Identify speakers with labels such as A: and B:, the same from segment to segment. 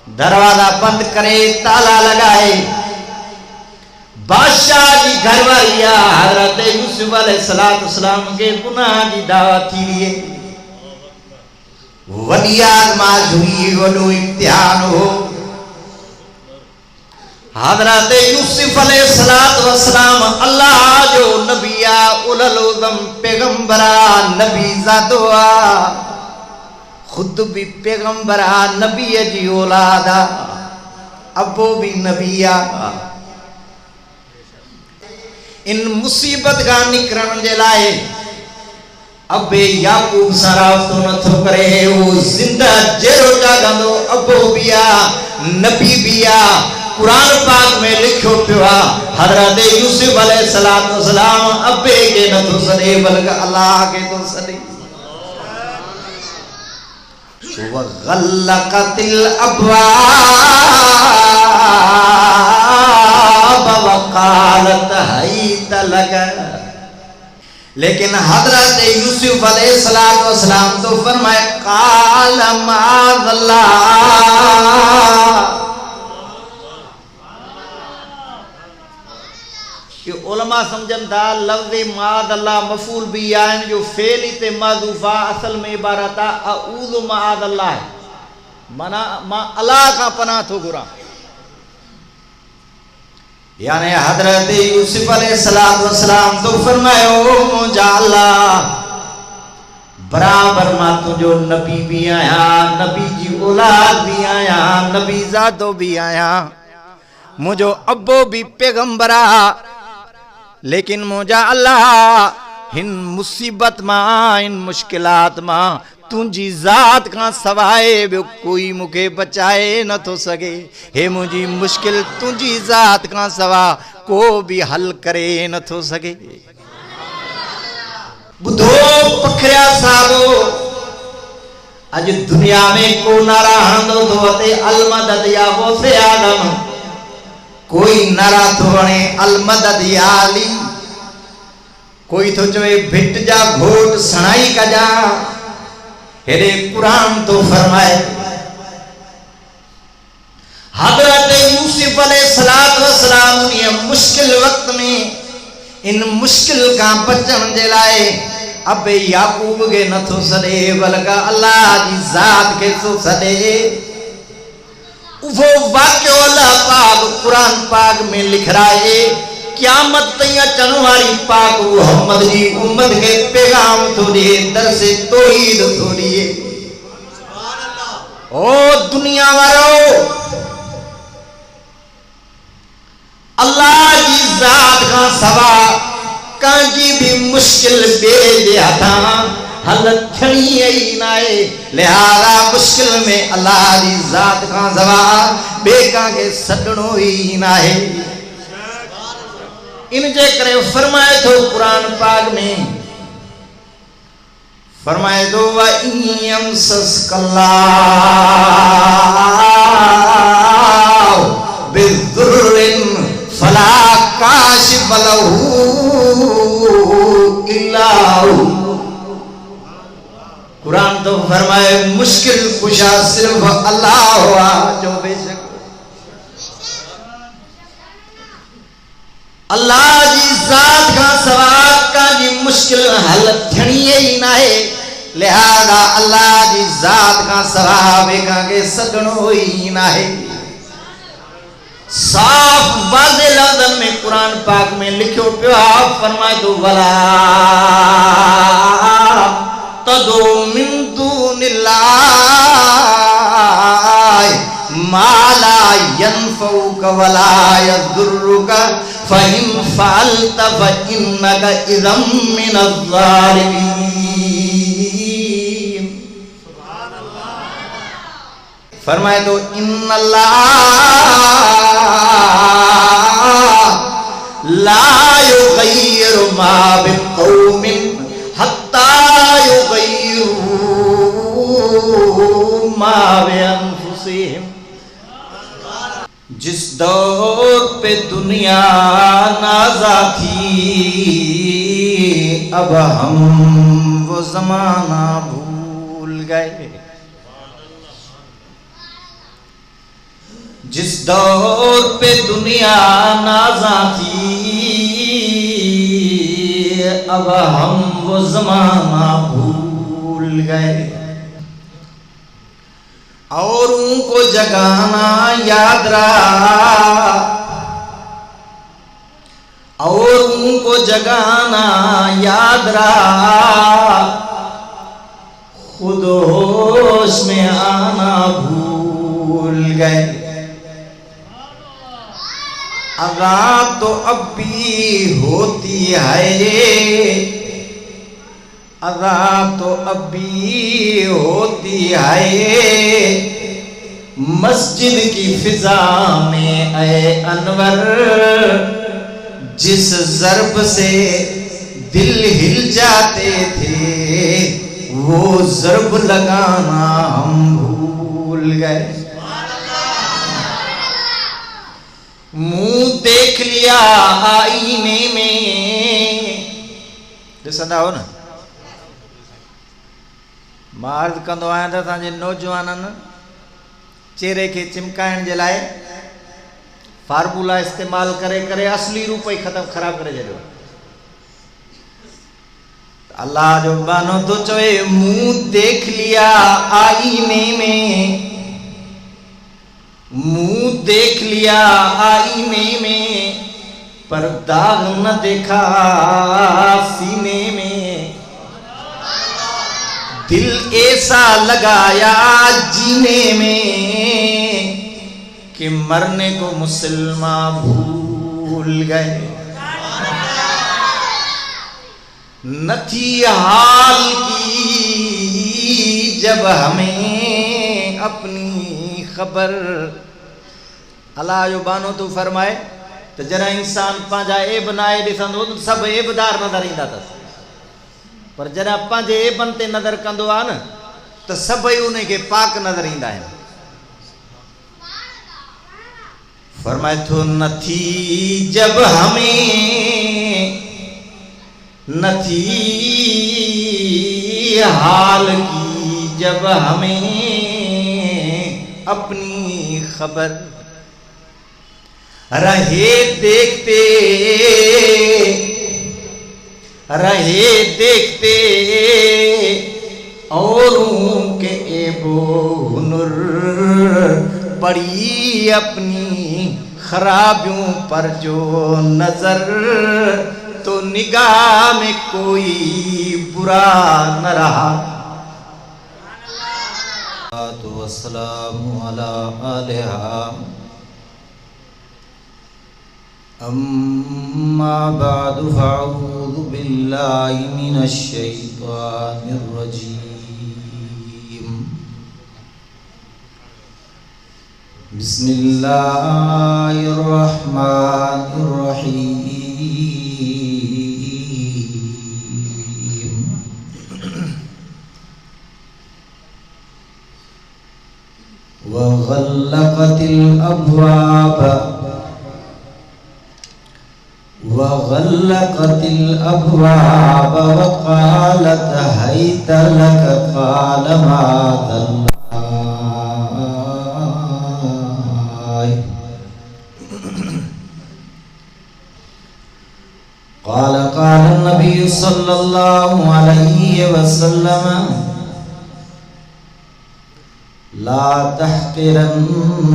A: दरवाजा बंद करे, ताला लगाए। बादशाह जी घर वालिया हजरत यूसुफ अलैहिस्सलाम के गुनाह की दावत थी लिए वडी आज़माइश हुई, वडो इम्तिहान हो। हजरत यूसुफ अलैहिस्सलाम अल्लाह जो नबिया उलल उज़म पैगंबरा नबी ज़ादुआ खुद भी पैगंबरा नबी जी औलादा अबो भी नबिया। इन मुसीबत का निकरण जे लाए अबे याकूब सारा तो न थो करे, वो जिंदा जेरो जागंदो अबो बिया नबी बिया। कुरान पाक में लिखो पिया हजरत यूसुफ अलैहिस्सलाम अबे के न तो सदे बल्कि अल्लाह के तो सदे। वगल्लक़तिल अब्वाब वक़ालत हैत लक। लेकिन हजरत यूसुफ अलैहिस्सलाम तो फरमाए क़ाल माज़ल्लाह। कि उलमा समझन था लफ्ज़ माद अल्लाह मफूल भी आहिनि जो फेल ते माज़ूफ़ा असल में इबारत आहे अऊज़ु माद अल्लाह, माना मां अल्लाह का पनाह थो घुरां। यानी हजरत यूसुफ अलैहिस्सलाम तो फरमायो मुंहिंजा अल्लाह बराबर मां तुंहिंजो नबी भी आहियां, नबी जी औलाद भी आहियां, नबी ज़ादो भी आहियां, मुंहिंजो अबो भी पैगंबर आहे। लेकिन मुंहिंजा अल्लाह हिन मुसीबत मां इन मुश्किलात मां तुंहिंजी ज़ात खां सवाइ ॿियो कोई मूंखे बचाए नथो सघे। हे मुंहिंजी मुश्किल तुंहिंजी ज़ात खां सवा को भी हल करे नथो सघे। ॿुधो पखरिया साहबो, अॼु दुनिया में को नारा हणंदो थो अचे अलमदद या गौसे आदम, कोई नारा थो हणे अलमदद या अली, कोई तो चवे भिट जा घोट सणाई कजा। हेरे कुरान तो फरमाए हजरत यूसुफ अलैहिस्सलाम ये मुश्किल वक्त में इन मुश्किल का बचन जे लाए अबे याकूब के नथो सदे बल्कि अल्लाह जी ज़ात के तो सदे। वो वाक्य अल्लाह पाक कुरान पाक में लिख रहा है क़यामत तैया अचण वारी पाक मोहम्मद जी उम्मत के पैगाम थो ॾिए, दर्स तौहीद थो ॾिए। ओ दुनिया वारो अल्लाह जी ज़ात का सवा कांजी भी मुश्किल बे जे हथां हल थियणी ही नाहे। लिहाजा मुश्किल में अल्लाह जी ज़ात का सवा बे कांखे सॾणो ही नाहे। इन जे करे फरमाए थो कुरान पाक में, फरमाए थो व यमसस्कल्लाहु बिज़ुर्रिन फला काशिफ लहू इल्ला हू। कुरान तो फरमाए मुश्किल कुशा सिर्फ अल्लाह हुआ जो बेशक अल्लाह जी ज़ात का सवा का जी मुश्किल हल थियणी ही नाहे। लिहाजा अल्लाह जी ज़ात का सवा बेका के सदणो ही नाहे। साफ वाज़े लफ्ज़न में कुरान पाक में लिखो पियो फरमाए तो वला तदो मिन दूनिल्लाह माला यनफउक वला यदुर्रुक फ़इन फ़अल्त फ़इन्नक इज़म मिनज़्ज़ालिमीन। फरमाए तो इन्नल्लाह ला युग़य्यिरु मा बिक़ौमिन हत्ता युग़य्यिरू मा बिअन्फुसिहिम। जिस दौर पे दुनिया नाज़ा थी अब हम वो ज़माना भूल गए। जिस दौर पे दुनिया नाज़ा थी, अब हम वो ज़माना भूल गए। औरों को जगाना याद रहा, औरों को जगाना याद रहा, खुद होश में आना भूल गए। अदा तो अब भी होती है, अदा तो अब भी होती है, मस्जिद की फिजा में ऐ अनवर, जिस ज़र्ब से दिल हिल जाते थे, वो ज़र्ब लगाना हम भूल गए। मुंह देख लिया आईने में, ॾिसंदा हो न, मां अर्ज़ कंदो आहियां त असांजे नौजवाननि चेहरे खे चिमकाइण जे लाइ फार्मूला इस्तेमाल करे करे असली रूप ही ख़राब करे छॾियो। अल्लाह जो बानो तो चवे, मुंह देख लिया आईने में, मुंह देख लिया आईने में, पर दाग न देखा सीने में। दिल ऐसा लगाया जीने में कि मरने को मुसलमान भूल गए। न थी हाल की जब हमें अपनी खबर। अल्लाह जो बानो तू फरमाए तो जरा इंसान पंहिंजा ऐब नाए ॾिसंदो त सभु ऐबदार नज़र ईंदा अथसि, पर जरा पंहिंजे ऐबनि ते नज़र कंदो आहे न त सभई उन खे पाक नज़र ईंदा आहिनि। फरमाए थो, न थी जब हमें, न थी हाल की जब हमें अपनी खबर। रहे देखते, रहे देखते औरों के ऐबो हुनर, पड़ी अपनी खराबियों पर जो नजर, तो निगाह में कोई बुरा न रहा। तो वस्सलामु अला आलिहा अम्मा बादु फ़अऊज़ु बिल्लाहि मिनश शैतानिर रजीम। बिस्मिल्लाहिर रहमानिर रहीम। वग़ल्लक़तिल अब्वाब, वग़ल्लक़तिल अब्वाब वक़ालत हैत लक क़ाल मादल्लाह। क़ाल क़ाल नबी सल्लल्लाहु अलैहि वसल्लम, ला तहक़िरन्न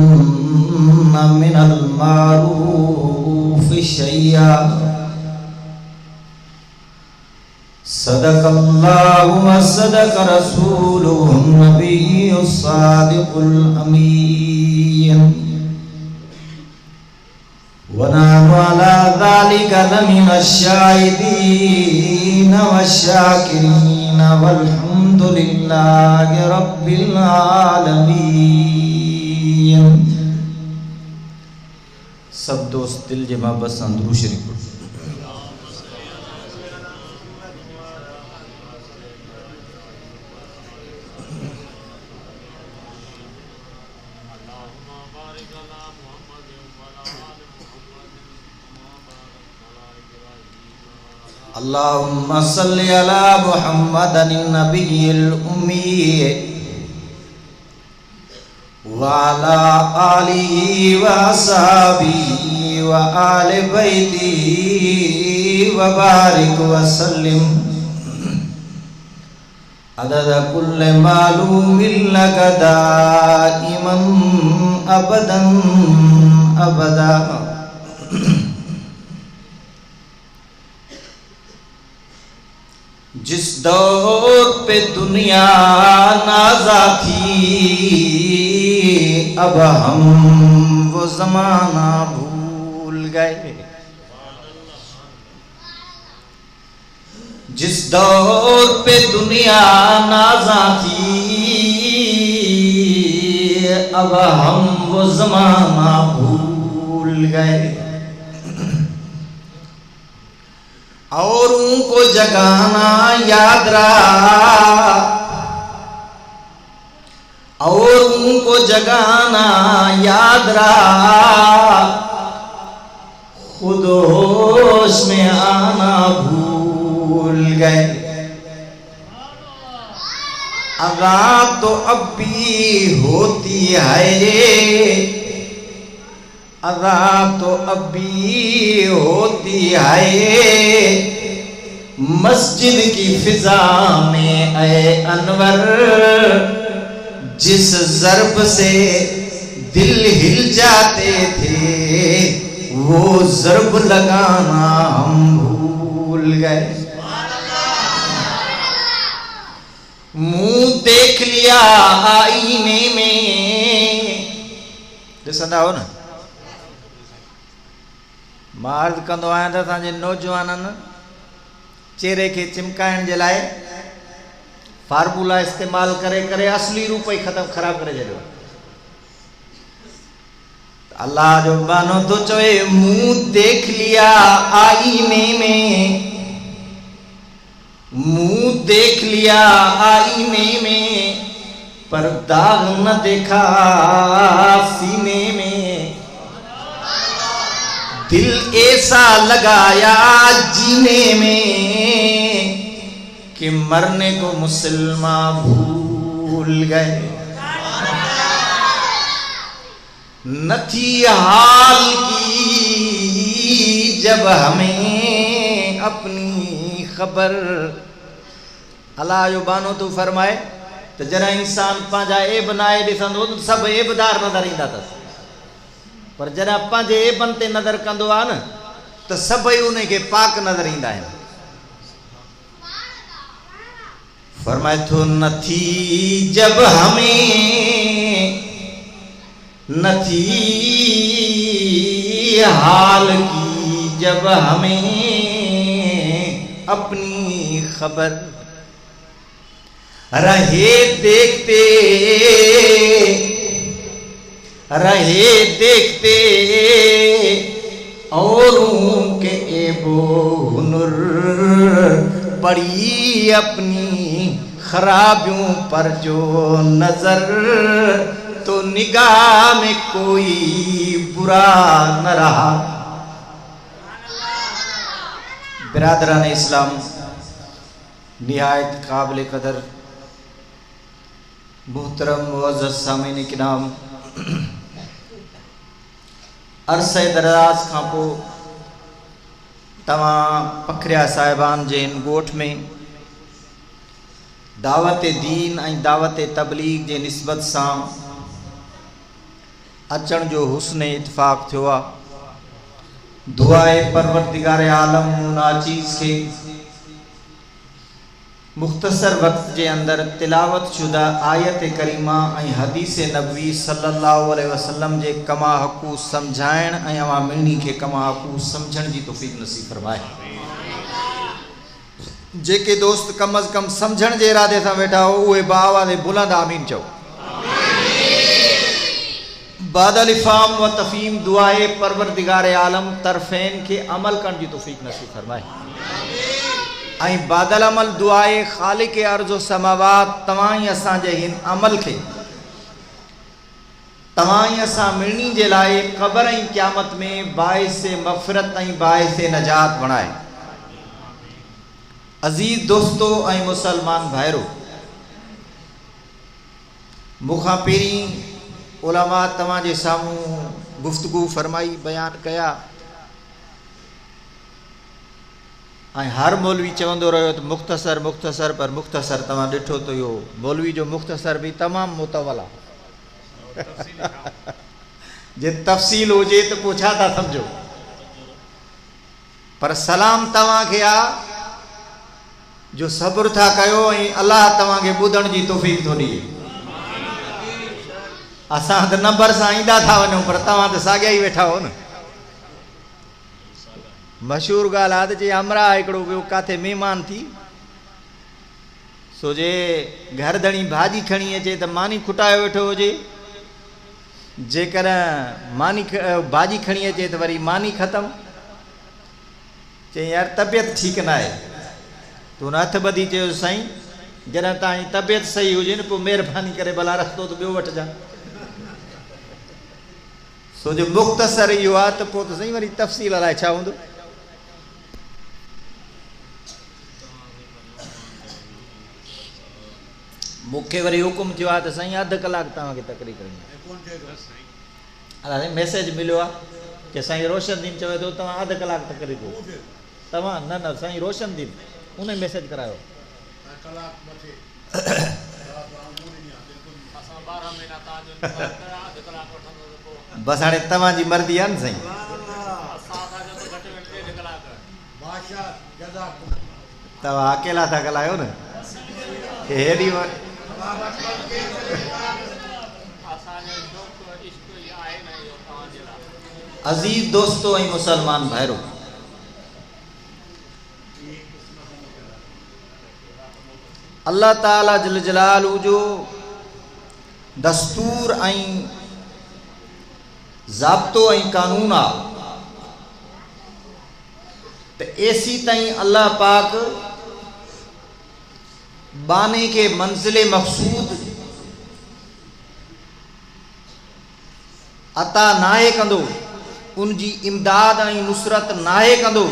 A: मिनल मारूफ़ शैया। सदक़ल्लाहु व सदक़ रसूलुहुन नबियुस सादिक़ुल अमीन। व नहनु अला ज़ालिका लमिनश शाहिदीन वश्शाकिरीन वल्हम्दुलिल्लाहि रब्बिल आलमीन। सब दोस्त दिल जमा बस अंदरू शरीफ। अल्लाहुम्मा सल्लि अला मुहम्मदिन नबिय्यिल उम्मी वाला आली व साबी व आले बैती व बारिक व सल्लिम अदद कुल्ले मालूमिन लक दाइमन अबदन अबदा। जिस दौर पे दुनिया नाज़ा थी अब हम वो ज़माना भूल गए। जिस दौर पे दुनिया नाज़ा थी अब हम वो ज़माना भूल गए। औरों को जगाना याद रहा, औरों को जगाना याद रहा, खुद होश में आना भूल गए। अज़ाब तो अब भी होती है, अज़ाब तो अब भी होती है, मस्जिद की फिजा में ऐ अनवर, जिस ज़र्ब से दिल हिल जाते थे वो ज़र्ब लगाना हम भूल गए। मुंह देख लिया आईने में, ॾिसंदा हो न मां अर्ज़ कंदो आहियां त असांजे नौजवाननि चेहरे खे चिमकाइण जे लाइ फार्मूला इस्तेमाल करे करे असली रूप ही ख़राब करे छॾियो। अल्लाह जो बानो तो चवे मुंह देख लिया आईने में, मुंह देख लिया आईने में, पर दाग न देखा सीने में। दिल ऐसा लगाया जीने में कि मरने को मुसलमान भूल गए। न थी हाल की जब हमें अपनी खबर। अल्लाह जो बानो तू फरमाए तो जरा इंसान पांजा ऐब नाए ॾिसंदो तो सब ऐबदार नज़र ईंदा अथसि, पर जरा पंहिंजे ऐबन ते नज़र कंदो आहे न त सभई उन खे पाक नज़र ईंदा आहिनि। फरमाए थो न थी जब हमें, न थी हाल की जब हमें अपनी खबर। रहे देखते, रहे देखते औरों के एबो हुनर, पड़ी अपनी खराबियों पर जो नजर, तो निगाह में कोई बुरा न रहा। बिरादरान इस्लाम, निहायत काबिल कदर मोहतरम मुअज़्ज़ज़ सामीन किराम, अरसे दराज खां पोइ तव्हां पखरिया साहिबान जे इन ॻोठ में दावत दीन ऐं दावत तबलीग जे निस्बत सां अचण जो हुस्न इत्फाक़ थियो आहे। दुआए परवरदिगार आलम नाचीज़ खे मुख्तसर वक्त के अंदर तिलावत शुदा आयत करीमा ऐं हदीस नबवी सल्लल्लाहु अलैहि वसल्लम जे कमा हक़ूक़ समझाइण ऐं अवामिनी के कमा हक़ूक़ समझण जी तौफ़ीक़ नसीब फरमाए। जेके दोस्त कम अज़ कम समझण जे इरादे सां वेठा हो उहे बाआवाज़े बुलंद आमीन चओ। बादल इफ़ाम व तफ़ीम दुआए परवरदिगार आलम तरफ़ैन के अमल करण जी तौफ़ीक़ नसीब फरमाए। आई बादल अमल दुआए खालिक अर्ज़ समावात तवाई असांजे हिन अमल के तवाई असां मिलनी जे लाए क़ब्र ऐं क़यामत में बाइस मग़फ़िरत ऐं बाइस नजात बणाए। अज़ीज़ दोस्तो ऐं मुसलमान भाइरो, मुखां पहिरीं उलमा तव्हांजे साम्हूं गुफ्तगू फरमाई, बयान कया, ऐं हर मौलवी चवंदो रहियो त मुख़्तसर मुख़्तसर, पर मुख़्तसर तव्हां ॾिठो त इहो मौलवी जो मुख़्तसर बि तमामु मुतवल आहे। जे तफ़सील हुजे त पोइ छा था सम्झो, पर सलाम तव्हांखे आहे जो सब्र था कयो ऐं अलाह तव्हांखे ॿुधण जी तौफ़ीक़ थो ॾिए। असां त नंबर सां ईंदा था वञूं, पर तव्हां त साॻिया ई वेठा हो न। मशहूरु ॻाल्हि आहे त जे अमरा हिकिड़ो ॿियो किथे महिमान थी, सो जे घरधणी भाॼी खणी अचे त मानी खुटायो वेठो हुजे, जेकर मानी भाॼी खणी अचे त वरी मानी ख़तमु, चई यार तबियत ठीकु न आहे, तूं न हथ ॿधी चयो साईं जॾहिं तव्हांजी तबियत सही हुजे न पोइ महिरबानी करे भला रस्तो त ॿियो वठिजां। सो जो मुख़्तसर इहो आहे त पोइ त साईं वरी तफ़सील अलाए छा हूंदो। मूंखे वरी हुकुम थियो आहे त साईं अधु कलाक तव्हांखे तकरीर करणी आहे। अलाए मैसेज मिलियो आहे कि साईं रोशनदीन चवे थो तव्हां अधु कलाक तकरीर कयो। तव्हां न न साईं रोशनदीन उन मैसेज करायो। बस हाणे तव्हांजी मर्ज़ी आहे न साईं। तव्हां अकेला था ॻाल्हायो न, हेॾी अज़ीज़ दोस्तों ऐं मुसलमान भाइरो, अल्लाह ताला जल जलालहू जो दस्तूर ऐं ज़ाब्तो ऐं कानून आहे त एसी ताईं अल्लाह पाक बाने के मंजिल मक़सूद अता नाहे कंदो, उनजी इमदाद ऐं नुसरत नाहे कंदो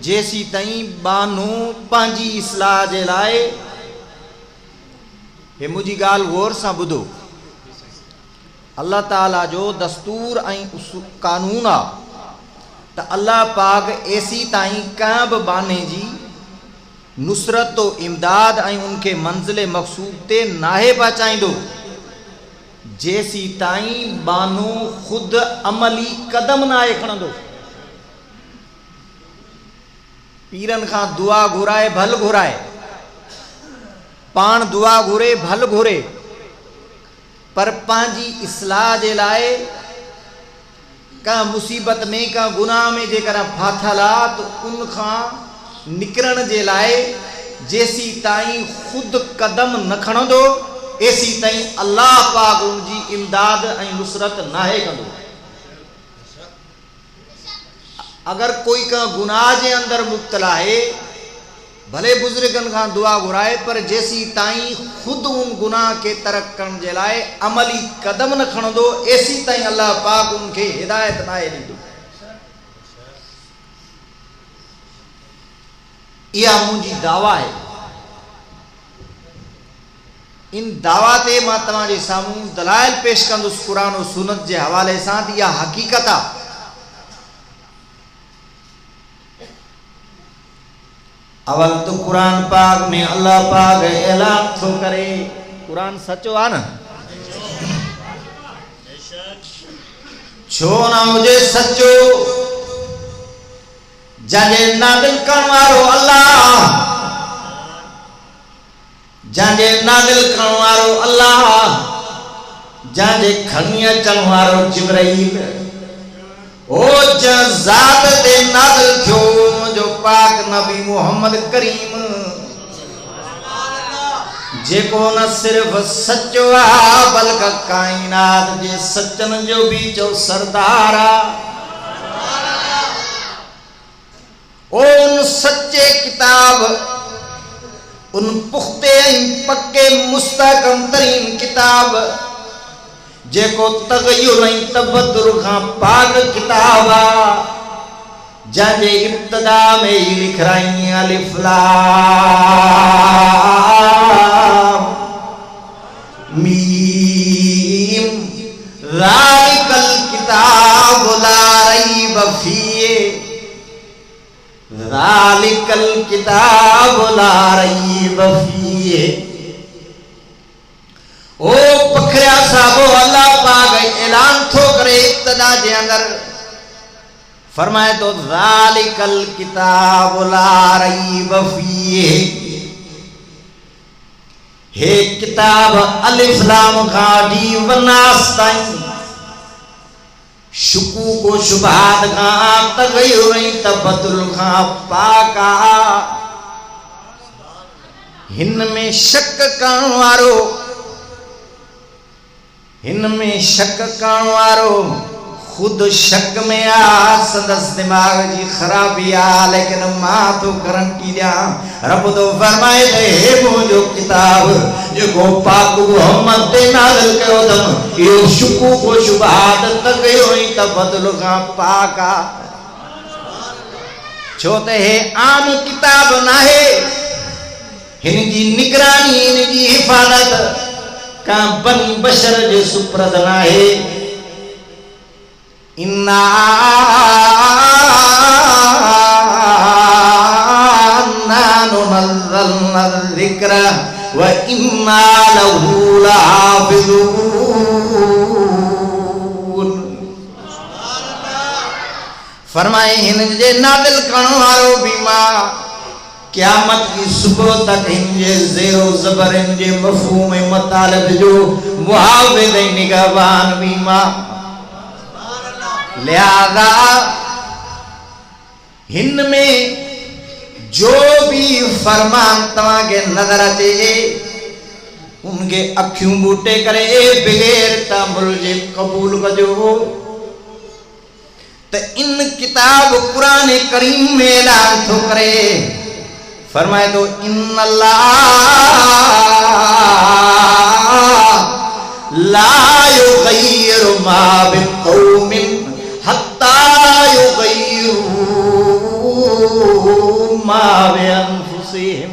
A: जेसी ताईं बानो पंहिंजी इस्लाह जे लाइ। हे मुंहिंजी ॻाल्हि गौर सां ॿुधो, अल्लाह ताला जो दस्तूर ऐं कानून आहे त अल्लाह पाक एसी ताईं कंहिं बि बाने जी नुसरत तो इमदाद ऐं उनखे मंजिल मक़सूद ते नाहे पहुचाईंदो जेसी ताईं बानो ख़ुदि अमली कदम नाहे खणंदो। पीरनि खां दुआ घुराए भल घुराए, पाण दुआ घुरे भल घुरे, पर पंहिंजी इस्लाह जे लाइ का मुसीबत में का गुनाह में जेकर फाथल आहे त उन खां निकिरण जे लाइ जेसी ताईं ख़ुदि कदम न खणंदो एसी ताईं अल्लाह पाक उनजी इमदाद ऐं नुसरत नाहे कंदो। अगर कोई का गुनाह जे अंदर मुब्तला है, भले बुजुर्गन खां दुआ घुराए, पर जेसी ताईं खुद उन गुनाह के तरक करण जे लाइ अमली कदम न खणंदो एसी ताईं अल्लाह पाक उनखे हिदायत नाहे ॾींदो। इहा मुंहिंजी दावा है। इन दावा ते मां तव्हांजे साम्हूं दलाइल पेश कंदुसि कुरान और सुन्नत जे हवाले सां। इहा हक़ीक़त आहे। अवल तो कुरान पाक में अल्लाह पाक ऐलान थो करे, कुरान सचो आहे न, छो न हुजे सचो, जंहिंजे नादिल करण वारो अल्लाह, जंहिंजे नादिल करण वारो अल्लाह, जंहिंजे खणी अचण वारो जिब्राईल, ओ ज़ात ते नादिल थियो जो पाक नबी मोहम्मद करीम, जेको न सिर्फ सचो आहे बल्कि काइनात जे सचन जो भी जो सरदार आहे। उन सच्चे किताब, उन पुख्ते पक्के मुस्तहकम तरीन किताब जेको तगयुर ऐं तबदुल खां पाक किताब आहे, जंहिंजे इब्तिदा में ही लिखराई अलिफ लाम मीम ज़ालिकल किताब ला रैब फीह, ज़ालिकल किताब ला रैब फीह। ओ पखरिया साहबो अल्लाह पाक ऐलान थो करे इब्तिदा जे अंदर फरमाए तो ज़ालिकल किताब ला रैब फीह। हे किताब अलिफ लाम खाडी वनास ताईं शुकूक व शुबहात खां तगयुर तबदुल खां पाका। हिन में शक करण वारो, इनमें शक करण वारो खुद शक में आ, सदस दिमाग जी खराबी आ, लेकिन मां तो गारंटी दिया रब तो फरमाए हे मुझो किताब जो पाक मोहम्मद ते नाज़िल कयो तम यो शुकूक व शुबहात तगयो ही तबदुल खां पाका। छो ते हे आम किताब नाहे, हिन जी निगरानी हिन जी हिफाजत का बनी बशर जे सुप्रद नाहे। इन्ना नज़्ज़लना ज़िक्र व इन्ना लहू लहाफ़िज़ून। फरमाए हिन जे नाज़िल करण वारो भी मां क़यामत की सुबह तक इनजे ज़ेरो ज़बर इनजे मफ़हूम मतालिब जो मुहाफ़िज़ निगहबान भी मां। लिहाजा हिन में जो भी फरमान तव्हां के नजर अचे उनके अखियूं बूटे करे बगैर तामुल जे कबूल कजो। तो इन किताब कुरान करीम में ऐलान थो करे फरमाए तो इन्नल्लाह ला युग़य्यिरु मा बिक़ौमिन हत्ता युग़य्यिरू मा बिअन्फुसिहिम।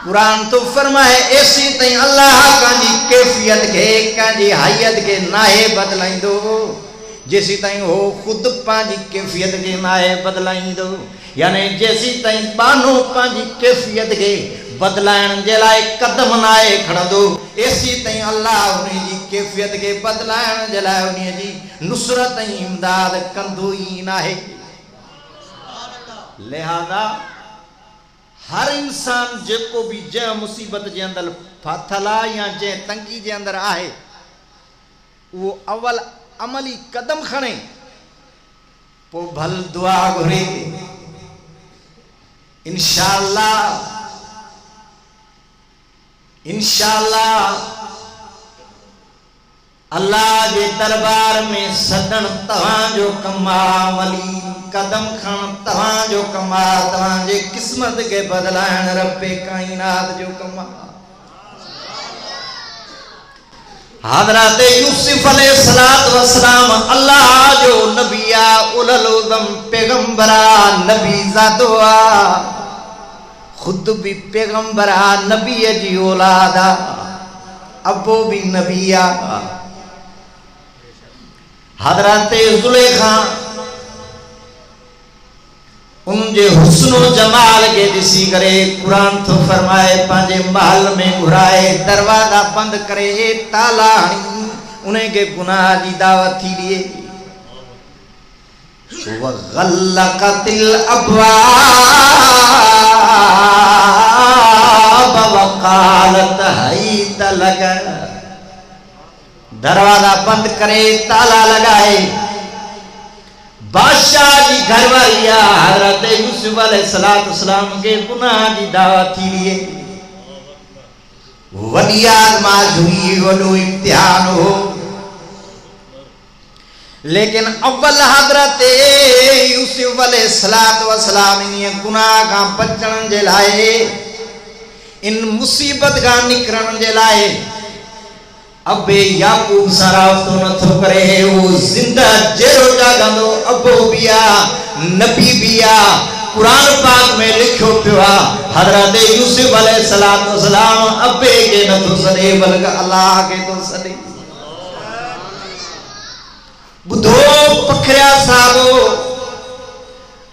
A: कुरान तो फरमाए ऐसी तई अल्लाह काजी कैफियत के काजी हैयत के नाहे बदलाइंदो जैसी ताई हो खुद पांजी कैफियत के नाहे बदलाइंदो। यानी जैसी ताई बानो पांजी कैफियत के बदलायण जे लाए कदम नाहे खड़ंदो ऐसी ताई अल्लाह उन्हीं जी कैफियत के बदलायण जे लाए उन्हीं जी नुसरत ऐं इमदाद कंदो ई नाहे। लिहाजा हर इंसान जेको भी जै मुसीबत जे अंदर फाथल आ या जै तंगी जे अंदर आहे वो अवल अमली कदम खणे पो भल दुआ घुरे इंशाअल्लाह इंशाअल्लाह अल्लाह जे दरबार में सदन तवां जो कमा वली कदम खण तवां जो कमा तवां जे किस्मत के बदलायण रब्बे कायनात जो कमा। हज़रत यूसुफ अलैहिस्सलातु वस्सलाम अल्लाह जो नबिया उलल उज़म पैगंबरा नबी ज़ादुआ खुद भी पैगंबरा नबी जी औलादा अबो भी नबिया। हज़रत ज़ुलेखा उनके हुस्न जमाल के दिसी करे कुरान तो फरमाए पांजे महल में घुराए दरवाजा बंद करे ताला हणी उन्हें के गुनाह की दावत थी लिए वग़ल्लक़तिल अब्वाब वक़ालत हैत लक। दरवाजा बंद करे ताला लगाए बादशाह जी घरवाली हज़रत यूसुफ अलैहिस्सलाम के गुनाह की दावत थी लिए वॾी आज़माइश हुई वॾो इम्तिहान हो। लेकिन अव्वल हज़रत यूसुफ अलैहिस्सलाम इन गुनाह का बचण जे लाए इन मुसीबत का निकरण जे लाए अबे याकूब सरावतो न थो करे वो जिंदा जेरो जागंदो अबो बिया नबी बिया। कुरान पाक में लिखो पिया हज़रत यूसुफ अलैहिस्सलाम अबे के न तो सदे बल्कि अल्लाह के तो सदे। पखरिया साहबो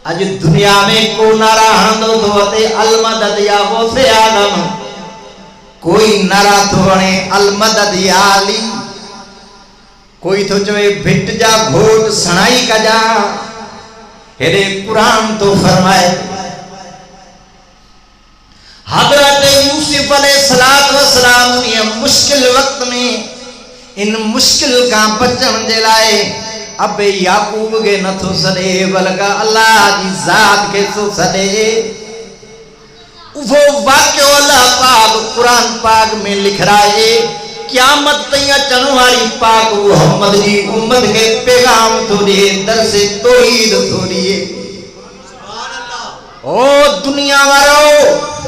A: अज दुनिया में को नारा हंदो तो अते अलमदद या वो से आदम कोई नारा तो बने अलमदद या अली कोई तो चवे भिट जा घोट सणाई का जा हेरे कुरान तो फरमाए हजरत यूसुफ अलैहिस्सलातु वस्सलाम ने मुश्किल वक्त में इन मुश्किल का बचन जे लाए अब याकूब के नथो सदे बल्कि अल्लाह की जात के सो सदे वो वाक्य अल्लाह पाक कुरान पाक में लिख रहा है क़यामत तैया चनवारी पाक मोहम्मद जी उम्मत के पैगाम थोड़ी दर से तौहीद थोड़ी है ओ दुनिया वालों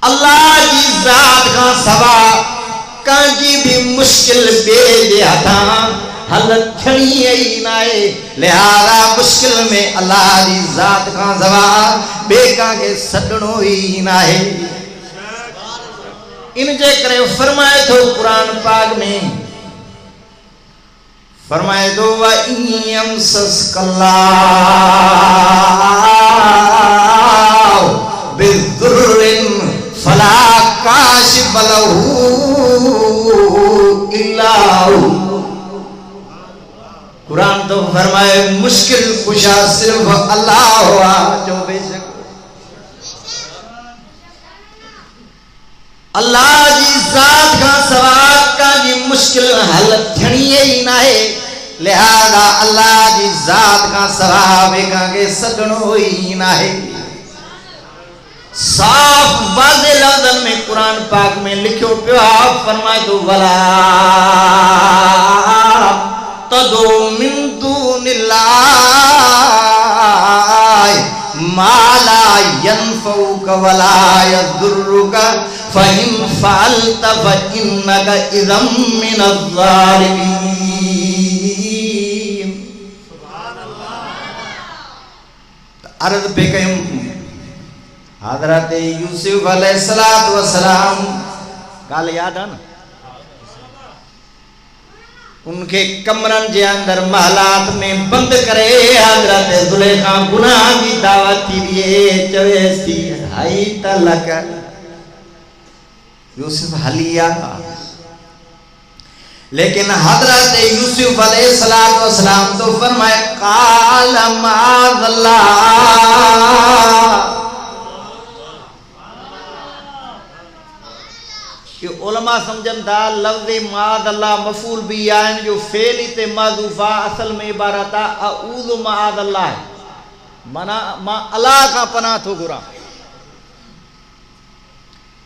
A: अल्लाह की जात का सवा काजी भी मुश्किल बेजे हथा हल थणी ही नाए लिहाजा मुश्किल में अल्लाह की जात का सवा बेका के सदणो ही नाए इनजे करे फरमाए तो कुरान पाक में फरमाए तो व इयम सस्कल्ला बिजुर्रिन फला काशिफ लहू इल्ला कुरान तो फरमाए मुश्किल कुशा सिर्फ अल्लाह हुआ जो बेशक अल्लाह जी जात का सवाल का जी मुश्किल हल थणी ही ना है लिहाजा अल्लाह जी जात का सवाब के सदणो ही ना है साफ वाज़े लफ्ज़न में कुरान पाक में लिखो पियो फरमाए तो वला तदो मिन दूनिल्लाह माला यनफउक वला यदुर्रुका फइन फअलत फइन्नका इज़म मिनज़्ज़ालिमीन अर्ज़ पे कयूं हज़रत यूसुफ अलैहिस्सलातु वस्सलाम काल याद है ना उनके कमरन जे अंदर महलात में बंद करे हज़रत ज़ुलेखा गुनाह की दावत थी दिए चवेस थी हाई तलक यूसुफ हलिया लेकिन हज़रत यूसुफ अलैहिस्सलातु वस्सलाम तो फरमाए काल माज़ल्लाह कि उलमा समझन था लफ्ज़ माद अल्लाह मफूल भी आन जो फेल ते माज़ूफा असल में इबारत अऊज़ु माद अल्लाह मना मा अल्लाह का पनाह थो घुरा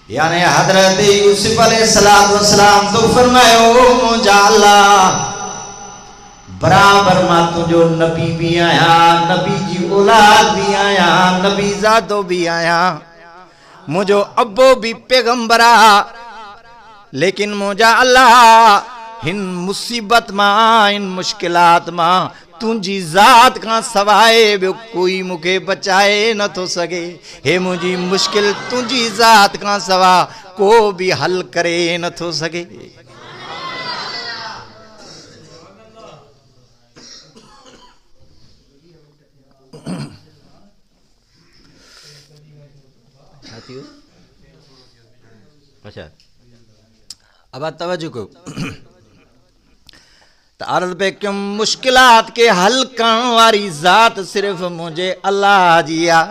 A: यानी हज़रत यूसुफ अलैहिस्सलातु वस्सलाम तो फरमायो मुझा अल्लाह बराबर मां तुझो नबी भी आया नबी जी औलाद भी आया नबी ज़ादो भी आया मुझो अब्बो भी पैगंबरा लेकिन मुझा अल्लाह इन मुसीबत मां इन मुश्किलात मां तुझी जात का सवाए बो कोई मुखे बचाए न तो सके हे मुझी मुश्किल तुझी जात का सवा को भी हल करे न तो सके अच्छा अब तवज्जो को तो अर्ज पे क्यों मुश्किलात के हल करण वारी जात सिर्फ मुझे अल्लाह जिया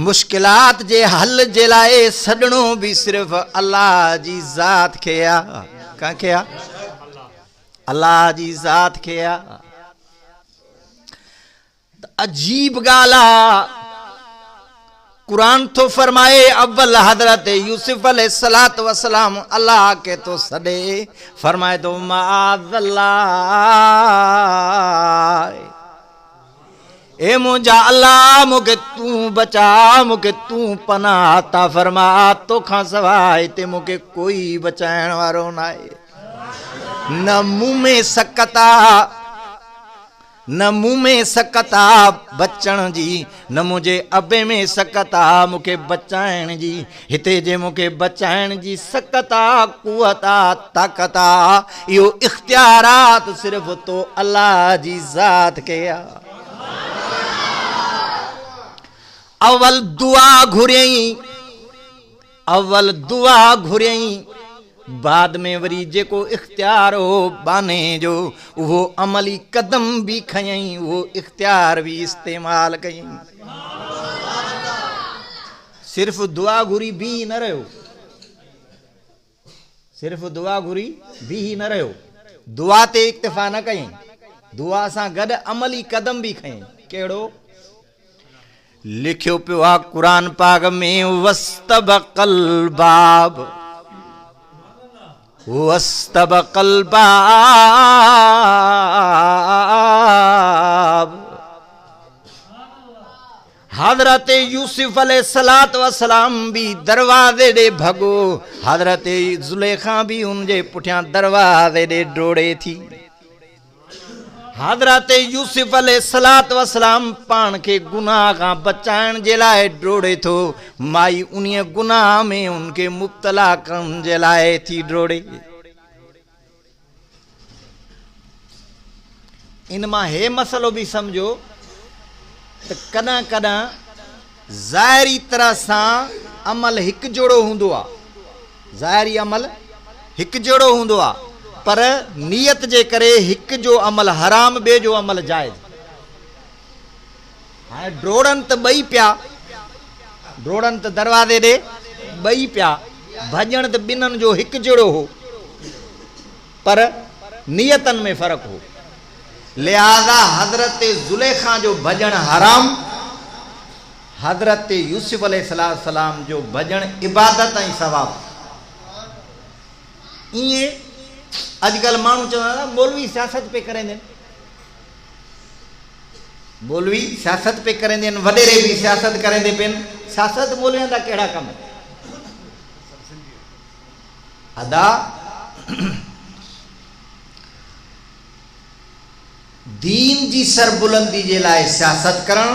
A: मुश्किलात जे हल जे लाए सदणो भी सिर्फ अल्लाह जी जात खेया का खेया अल्लाह जी जात खेया अजीब गाला कुरान तो फरमाए अव्वल हजरत यूसुफ अलैहिस्सलातु वस्सलाम अल्लाह के तो सदे फरमाए तो माअल्लाह ए मुझा अल्लाह मुके तू बचा मुके तू पनाह अता फरमा तो खां सवाए ते मुके कोई बचाइण वारो नाए न मुंह में सकता न मुंह में सकता बचण जी, न मुझे अबे में सकता मुखे बचाइण जी। हिते जे मुखे बचाइण जी सकता कुवता ताकता, यो इख्तियारात सिर्फ तो अल्लाह जी ज़ात के आ। अवल दुआ घुरियई, अवल दुआ घुरियई, बाद में वरी जेको इख्तियार हो बाने जो, वो अमली कदम भी खयई, वो इख्तियार भी इस्तेमाल कयई। सिर्फ दुआ घुरी भी न रहो, सिर्फ दुआ घुरी भी न रहो, दुआ ते इक्तिफा न कयई, दुआ सां गॾु अमली कदम भी खयई। केड़ो? लिखियो पियो आ कुरान पाक में, वस्तबक़ल बाब, वस्तबक़ल बाब। हजरत यूसुफ अलैहिस्सलातु वस्सलाम भी दरवाजे दे भगो, हजरत जुलेखा भी उनजे पुठियां दरवाजे दे डोड़े थी। हजरत यूसुफ अलैहिस्सलातु वस्सलाम पान के गुनाह का बचाइण जे लाइ डोड़े थो, माई उन्हीअ गुनाह में उनके मुब्तला करण जे लाइ थी डोड़े। इन मां हे मसलो भी समझो त कॾहिं कॾहिं ज़ाहिरी तरह सां अमल हिकु जोड़ो हूंदो आहे, ज़ाहिरी अमल हिकु जोड़ो हूंदो आहे, पर नियत जे करे हिकु जो अमल हराम, ॿिए जो अमल जायज़। हाणे डोड़नि त ॿई पिया, डोड़नि त दरवाज़े ॾे ॿई पिया, भॼण त ॿिन्हिनि जो हिकु जहिड़ो हो, पर नियतनि में फ़र्क़ु हो। लिहाज़ा हज़रत ज़ुलेखा जो भॼण हराम, हज़रत यूसुफ अलैहिस्सलाम जो भॼण इबादत ऐं सवाब। ईअं अॼुकल्ह माण्हू चवंदा मौलवी सियासत पे करेंदे, मौलवी सियासत पे करेंदे, वॾेरे भी सियासत करेंदे पिन। सियासत मौलवियुनि जा कहिड़ा कम अदा? दीन जी सरबुलंदी जे लाइ सियासत करण,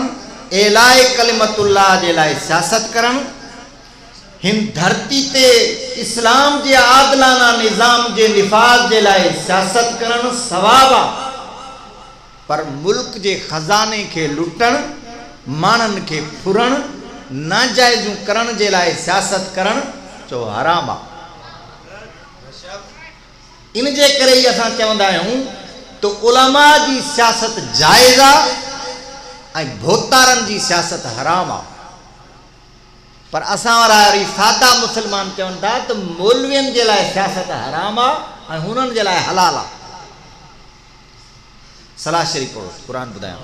A: एलाए कलिमतुल्लाह जे लाइ सियासत करण, हिन धरती ते इस्लाम जे आदलाना निज़ाम जे निफाज़ जे लाइ सियासत करण सवाब आहे, पर मुल्क जे खज़ाने खे लुटण, माण्हुनि खे फुरण, नाजाइज़ूं करण जे लाइ सियासत करण चो हराम आहे। इन जे करे ई असां चवंदा आहियूं तो उलमा जी सियासत जाइज़ आहे ऐं भोतारनि जी सियासत हराम आहे। पर असां वारा वरी सादा मुस्लमान चवनि था त मौलवियुनि जे लाइ सियासत हराम आहे ऐं हुननि जे लाइ हलाल आहे। सलाह शरीफ़ पढ़ो, क़ुर ॿुधायो।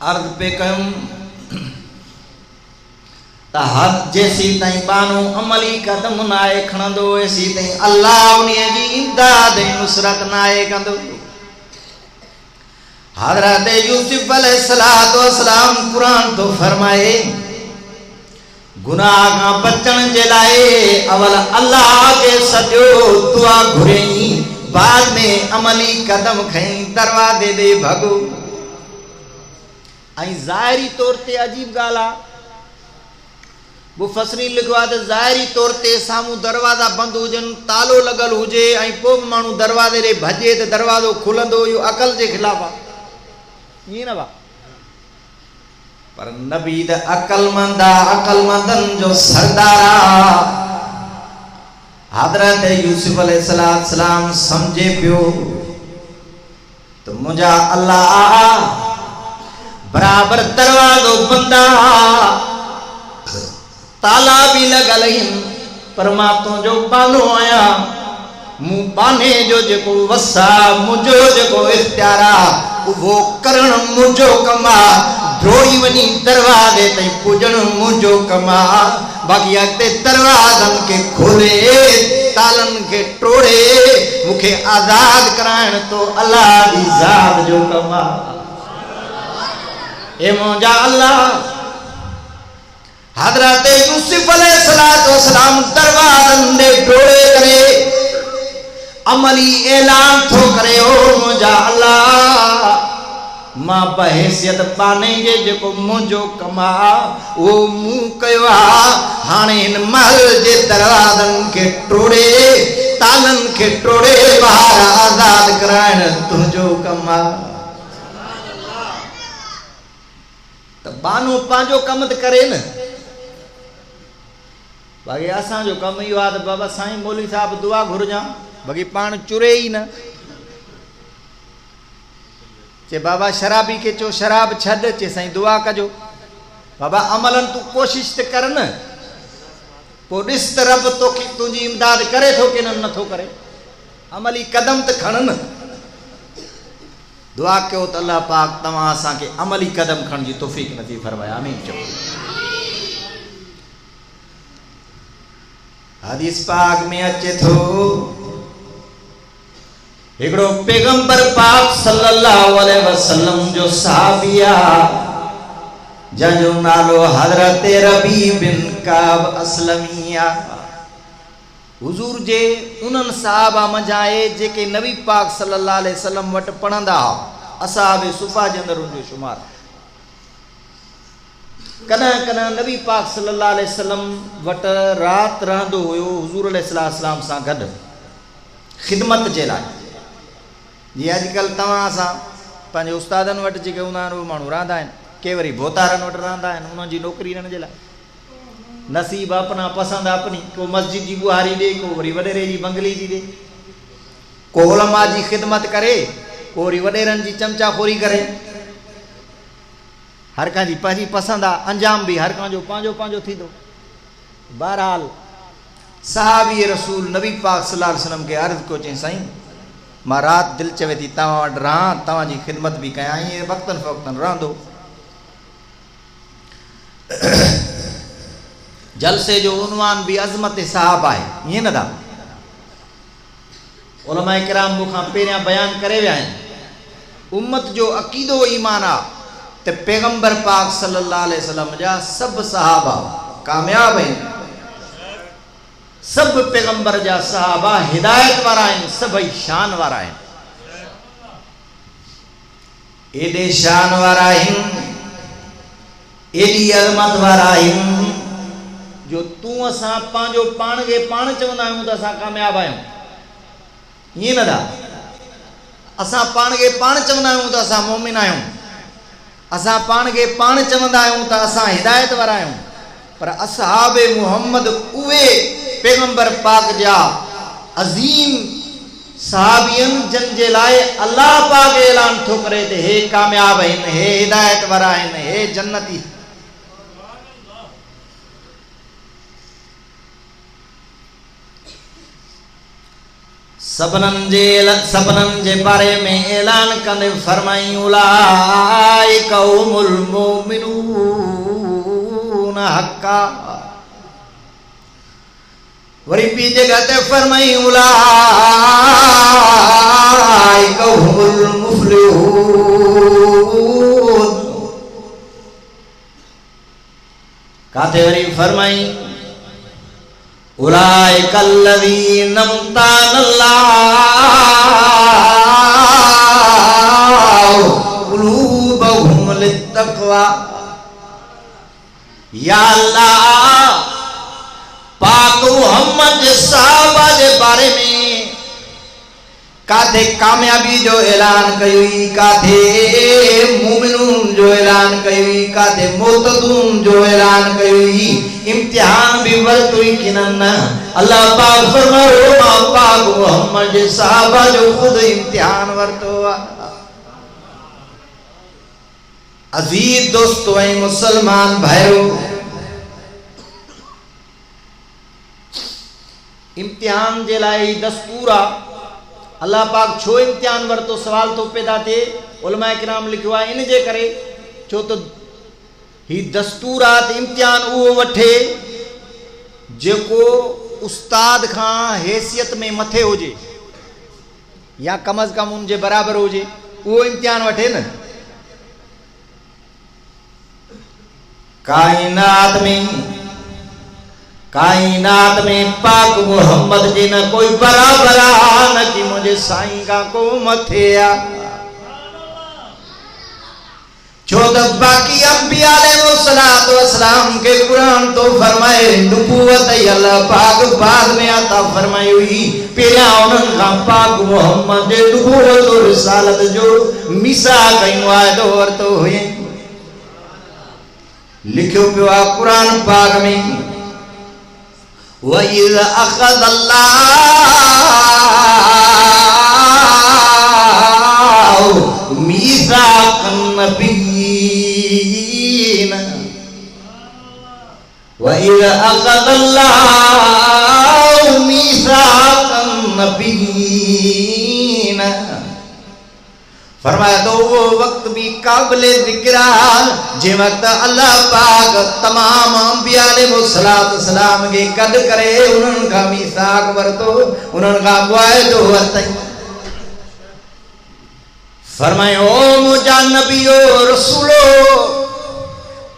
A: अर्ज़ पे कयूं त हद जेसी ताईं बानो अमली कदम न आहे खणंदो, एसी ताईं अल्लाह उन्हीअ जी इमदाद ऐं नुसरत न आहे कंदो। हज़रत यूसुफ अलैहिस्सलातु वस्सलाम कुरान तो फरमाए, गुनाह खां बचण जे लाइ अवल अल्लाह खे सॼो, दुआ घुरियई, बाद में अमली कदम खई, दरवाज़े ॾे भॻो। ऐं ज़ाहिरी तौर ते अजीब ॻाल्हि आहे, मुफ़स्सिरीन लिखियो आहे त ज़ाहिरी तौर ते साम्हूं दरवाज़ा बंदि हुजनि, तालो लॻल हुजे ऐं पोइ बि माण्हू दरवाज़े ॾे भॼे त दरवाज़ो खुलंदो, इहो अक़ल जे ख़िलाफ़ आहे। ईअं न भाउ, पर नबी त अक़लमंद आहे, अक़लमंदनि जो सरदार आहे। हज़रत यूसुफ अलैहिस्सलाम सम्झे पियो त मुंहिंजा अल्लाह बराबर दरवाज़ो बंदि आहे, ताला भी लॻल आहिनि, पर मां तुंहिंजो बानो आहियां, मूं बाने जो जेको वसा, मुंहिंजो जेको इख्तियार आहे उहो करण मुंहिंजो कमु आहे, डोड़ी वञी दरवाज़े ताईं पुॼण मुंहिंजो कमु आहे। बाक़ी अॻिते दरवाज़नि खे खोले, तालनि खे टोड़े, मूंखे आज़ाद कराइण तो अल्लाह जी ज़ात जो कमु आहे। ए मुंहिंजा अल्लाह, हजरत यूसुफ अलैहिस्सलाम दरबारन दे डोळे करे अमली ऐलान थो करे ओ मुंहिंजा अल्लाह मां बहैसियत पाने जे जेको मुंहिंजो कमा वो मूं कयो आहे हाणे हिन महल जे दरवाज़नि खे टोड़े तालनि खे टोड़े ॿाहिरि आज़ाद कराइण तुंहिंजो कम आहे त बानो पंहिंजो कम त करे न बाक़ी असांजो कमु इहो आहे त बाबा साईं मौलवी साहिब दुआ घुरजां बाक़ी पाण चुरे ई न चे बाबा शराबी के चो शराब छॾ चे साईं दुआ कजो बाबा अमलन तू कोशिश त कर न पोइ ॾिस त रब तोखे तुंहिंजी इमदाद करे थो की नथो करे अमली कदम त खण न दुआ कयो त अल्लाह पाक तव्हां असांखे अमली कदम खणण जी तौफ़ीक़ नसीब फरमाए आमीन चओ हदीस पाक में अचे थो हिकड़ो पैगंबर पाक सल्लल्लाहु अलैहि वसल्लम जो सहाबी आहे जंहिंजो नालो हज़रत रबी बिन काब असलमी आहे हुज़ूर जे उन्हनि सहाबा मंझां आहे जेके नबी पाक सल्लल्लाहु अलैहि वसल्लम वटि पढ़ंदा हुआ असहाब सुफ़ा जे अंदरि उनजो शुमार कॾहिं कॾहिं नबी पाक सल्लल्लाहु अलैहि वसल्लम वटि राति रहंदो हुयो हुज़ूर अलैहिस्सलाम सां गॾु ख़िदमत जे लाइ जीअं अॼुकल्ह तव्हां असां पंहिंजे उस्तादनि वटि जेके हूंदा आहिनि उहे माण्हू रहंदा आहिनि के वरी भोतारनि वटि रहंदा आहिनि उन्हनि जी नौकिरी ॾियण जे लाइ नसीब अपना पसंदि अपनी को मस्जिद जी बुहारी ॾे को वरी वॾेरे जी बंगली जी ॾे को उलमा जी ख़िदमत करे को वरी वॾेरनि जी चमचाखोरी करे हर कंहिंजी पंहिंजी पसंदि आहे अंजाम बि हर कंहिंजो पंहिंजो पंहिंजो थींदो बहरहाल सहाबी रसूल नबी पाक सल्लल्लाहु अलैहि वसल्लम खे अर्ज़ु कयो चई साईं मां राति दिलि चवे थी तव्हां वटि रहां तव्हांजी ख़िदमत बि कयां ईअं वक़्तनि फ़वक़्तनि रहंदो जलसे जो उनवान भी अज़मत साहब आहे ईअं न था उलमा किराम मूंखां पहिरियां बयान करे विया आहिनि उम्मत जो अक़ीदो ईमान आहे त पैगंबर पाक सल्लल्लाहु अलैहि वसल्लम जा सभु सहाबा कामयाब आहिनि सभु पैगंबर जा सहाबा हिदायत वारा आहिनि सभई शान वारा आहिनि एॾे शान वारा आहिनि एॾी अज़मत वारा आहिनि जो तूं असां पंहिंजो पाण खे पाण चवंदा आहियूं त असां कामयाब आहियूं ईअं न था असां पाण खे पाण चवंदा आहियूं त असां मोमिन आहियूं असां पाण खे पाण चवंदा आहियूं त असां हिदायत वारा आहियूं पर असहाबे मुहम्मद उहे पैगंबर पाक जा अज़ीम सहाबियन जन जे लाइ अल्लाह पाक ऐलान थो करे त हे कामयाब आहिनि हे हिदायत वारा आहिनि हे जन्नती सबनन जे बारे में ऐलान कंदे फरमाई उलाइका हुमुल मुमिनून हक्का वरी ॿी जगह ते फरमाई उलाइका हुमुल मुफ्लिहून काथे वरी फरमाई उलाइका अल्लज़ीना अमतानल्लाहु क़ुलूबहुम लित्तक़वा या अल्लाह पाक मुहम्मद जे सहाबा जे बारे में काथे कामयाबी जो ऐलान कई काथे मोमिनून जो ऐलान कई काथे मुतदून जो ऐलान कई इम्तिहान भी वरतो कि न अल्लाह पाक फरमायो मां पाक मुहम्मद जे सहाबा जो खुद इम्तिहान वरतो अजीज दोस्तों ऐं मुसलमान भाइयों इम्तिहान जे लाइ दस्तूर आहे अल्लाह पाक छो इम्तिहान वरतो सवाल तो पैदा थिए उलमा किराम लिखियो आहे इन जे करे छो त ही दस्तूर आहे त इम्तिहान उहो वठे जेको उस्ताद खां हैसियत में मथे हुजे या कम अज़ कम उन जे बराबरि हुजे उहो इम्तिहान वठे न कायनात में पाक मोहम्मद जी न कोई बराबर न कि मुझे साईं का को मथिया चौदह बाकी अंबिया अलैहिस्सलाम के कुरान तो फरमाए नबूवत अल्लाह पाक बाद में आता फरमाई हुई पेरा उन्हनि का पाक मोहम्मद जे नबूवत और रिसालत जो मिसा कयो आहे दौर तो हुए लिखियो पियो आहे कुरान पाक में वइज़ अख़ज़ अल्लाहु मीसाक़न नबिय्यीन वइज़ अख़ज़ अल्लाहु मीसाक़न नबिय्यीन फरमाया तो वो वक्त भी काबिले जिक्र जे वक्त अल्लाह पाक तमाम अंबिया अलैहिस्सलाम के कद करे उन्हनि का मीसाक वरतो उन्हनि का वायदो वरतई फरमायो ओ मुजा नबियो रसूलो